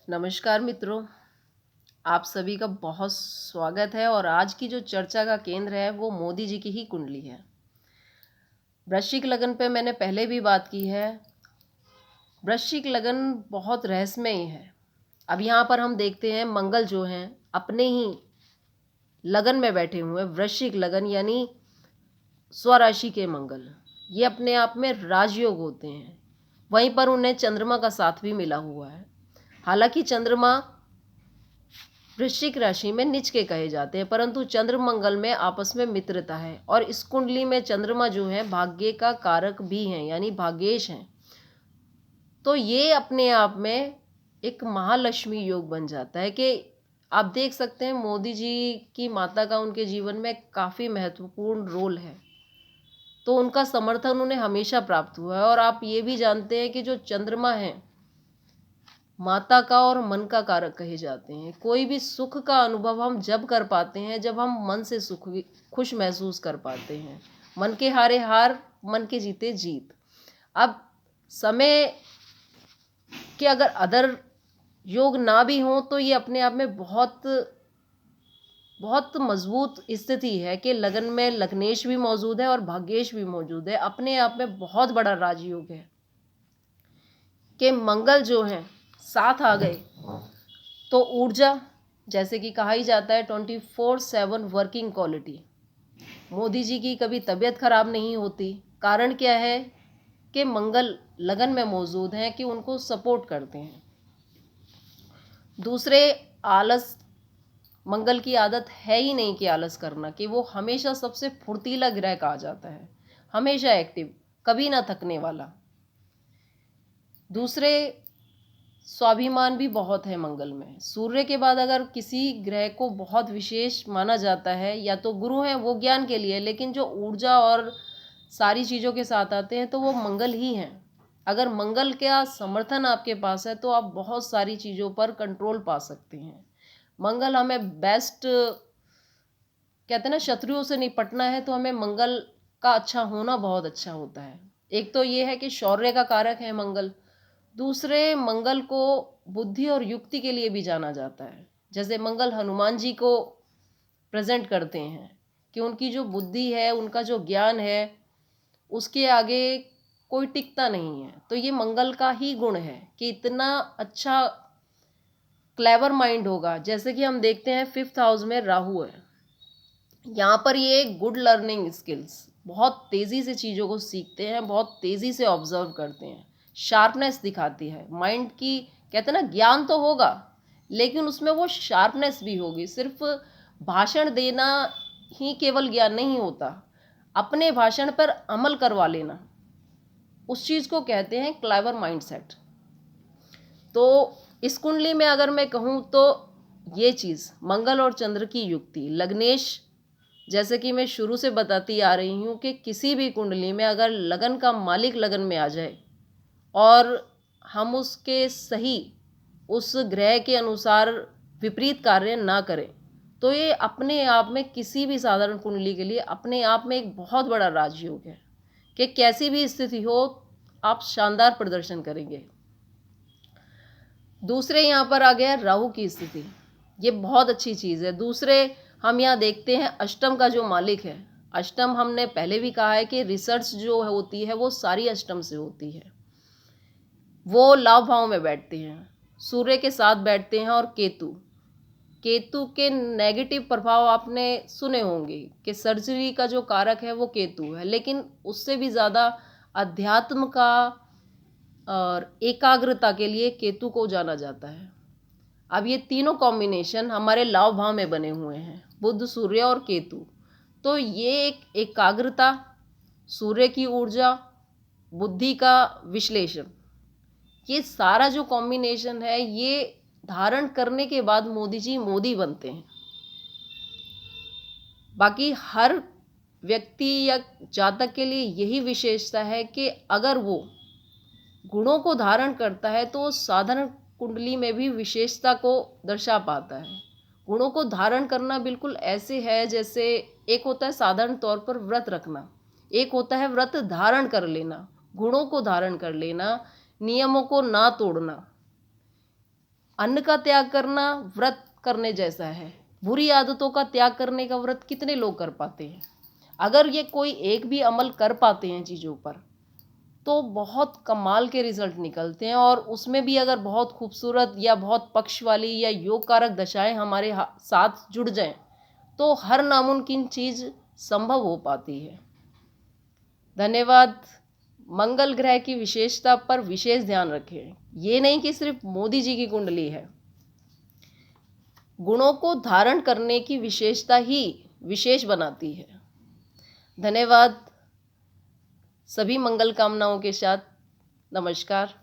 नमस्कार मित्रों, आप सभी का बहुत स्वागत है। और आज की जो चर्चा का केंद्र है वो मोदी जी की ही कुंडली है। वृश्चिक लगन पे मैंने पहले भी बात की है। वृश्चिक लगन बहुत रहस्यमय है। अब यहाँ पर हम देखते हैं मंगल जो हैं अपने ही लगन में बैठे हुए हैं। वृश्चिक लगन यानी स्वराशि के मंगल, ये अपने आप में राजयोग होते हैं। वहीं पर उन्हें चंद्रमा का साथ भी मिला हुआ है। हालांकि चंद्रमा वृश्चिक राशि में नीच के कहे जाते हैं, परंतु चंद्र मंगल में आपस में मित्रता है। और इस कुंडली में चंद्रमा जो है भाग्य का कारक भी हैं, यानी भाग्येश हैं। तो ये अपने आप में एक महालक्ष्मी योग बन जाता है कि आप देख सकते हैं मोदी जी की माता का उनके जीवन में काफ़ी महत्वपूर्ण रोल है। तो उनका समर्थन उन्हें हमेशा प्राप्त हुआ है। और आप ये भी जानते हैं कि जो चंद्रमा है माता का और मन का कारक कहे जाते हैं। कोई भी सुख का अनुभव हम जब कर पाते हैं जब हम मन से खुश महसूस कर पाते हैं। मन के हारे हार, मन के जीते जीत। अब समय के अगर अदर योग ना भी हों तो ये अपने आप में बहुत बहुत मजबूत स्थिति है कि लगन में लग्नेश भी मौजूद है और भाग्येश भी मौजूद है। अपने आप में बहुत बड़ा राजयोग है कि मंगल जो हैं साथ आ गए तो ऊर्जा, जैसे कि कहा ही जाता है 24/7 वर्किंग क्वालिटी। मोदी जी की कभी तबीयत खराब नहीं होती। कारण क्या है कि मंगल लगन में मौजूद हैं कि उनको सपोर्ट करते हैं। दूसरे, आलस, मंगल की आदत है ही नहीं कि आलस करना, कि वो हमेशा सबसे फुर्तीला ग्रह कहा जाता है, हमेशा एक्टिव, कभी ना थकने वाला। दूसरे, स्वाभिमान भी बहुत है मंगल में। सूर्य के बाद अगर किसी ग्रह को बहुत विशेष माना जाता है, या तो गुरु हैं वो ज्ञान के लिए, लेकिन जो ऊर्जा और सारी चीज़ों के साथ आते हैं तो वो मंगल ही हैं। अगर मंगल का समर्थन आपके पास है तो आप बहुत सारी चीज़ों पर कंट्रोल पा सकते हैं। मंगल हमें बेस्ट, कहते हैं ना, शत्रुओं से निपटना है तो हमें मंगल का अच्छा होना बहुत अच्छा होता है। एक तो ये है कि शौर्य का कारक है मंगल। दूसरे, मंगल को बुद्धि और युक्ति के लिए भी जाना जाता है। जैसे मंगल हनुमान जी को प्रेजेंट करते हैं कि उनकी जो बुद्धि है, उनका जो ज्ञान है, उसके आगे कोई टिकता नहीं है। तो ये मंगल का ही गुण है कि इतना अच्छा क्लेवर माइंड होगा। जैसे कि हम देखते हैं 5th हाउस में राहु है, यहाँ पर ये गुड लर्निंग स्किल्स, बहुत तेज़ी से चीज़ों को सीखते हैं, बहुत तेज़ी से ऑब्जर्व करते हैं, शार्पनेस दिखाती है माइंड की। कहते हैं ना, ज्ञान तो होगा लेकिन उसमें वो शार्पनेस भी होगी। सिर्फ भाषण देना ही केवल ज्ञान नहीं होता, अपने भाषण पर अमल करवा लेना, उस चीज़ को कहते हैं क्लेवर माइंडसेट। तो इस कुंडली में अगर मैं कहूँ तो ये चीज़, मंगल और चंद्र की युक्ति, लग्नेश, जैसे कि मैं शुरू से बताती आ रही हूँ कि किसी भी कुंडली में अगर लगन का मालिक लगन में आ जाए और हम उसके सही, उस ग्रह के अनुसार विपरीत कार्य ना करें, तो ये अपने आप में किसी भी साधारण कुंडली के लिए अपने आप में एक बहुत बड़ा राजयोग है कि कैसी भी स्थिति हो आप शानदार प्रदर्शन करेंगे। दूसरे, यहाँ पर आ गया राहु की स्थिति, ये बहुत अच्छी चीज़ है। दूसरे, हम यहाँ देखते हैं अष्टम का जो मालिक है, अष्टम हमने पहले भी कहा है कि रिसर्च जो होती है वो सारी अष्टम से होती है। वो लाभ भाव में बैठते हैं, सूर्य के साथ बैठते हैं। और केतु, केतु के नेगेटिव प्रभाव आपने सुने होंगे कि सर्जरी का जो कारक है वो केतु है, लेकिन उससे भी ज़्यादा अध्यात्म का और एकाग्रता के लिए केतु को जाना जाता है। अब ये तीनों कॉम्बिनेशन हमारे लाभ भाव में बने हुए हैं, बुध, सूर्य और केतु। तो ये एक एकाग्रता, सूर्य की ऊर्जा, बुद्धि का विश्लेषण, ये सारा जो कॉम्बिनेशन है ये धारण करने के बाद मोदी जी मोदी बनते हैं। बाकी हर व्यक्ति या जातक के लिए यही विशेषता है कि अगर वो गुणों को धारण करता है तो साधारण कुंडली में भी विशेषता को दर्शा पाता है। गुणों को धारण करना बिल्कुल ऐसे है जैसे एक होता है साधारण तौर पर व्रत रखना, एक होता है व्रत धारण कर लेना, गुणों को धारण कर लेना, नियमों को ना तोड़ना। अन्न का त्याग करना व्रत करने जैसा है। बुरी आदतों का त्याग करने का व्रत कितने लोग कर पाते हैं? अगर ये कोई एक भी अमल कर पाते हैं चीज़ों पर, तो बहुत कमाल के रिजल्ट निकलते हैं। और उसमें भी अगर बहुत खूबसूरत या बहुत पक्ष वाली या योग कारक दशाएं हमारे साथ जुड़ जाएं, तो हर नामुमकिन चीज़ संभव हो पाती है। धन्यवाद। मंगल ग्रह की विशेषता पर विशेष ध्यान रखें। ये नहीं कि सिर्फ मोदी जी की कुंडली है, गुणों को धारण करने की विशेषता ही विशेष बनाती है। धन्यवाद। सभी मंगल कामनाओं के साथ नमस्कार।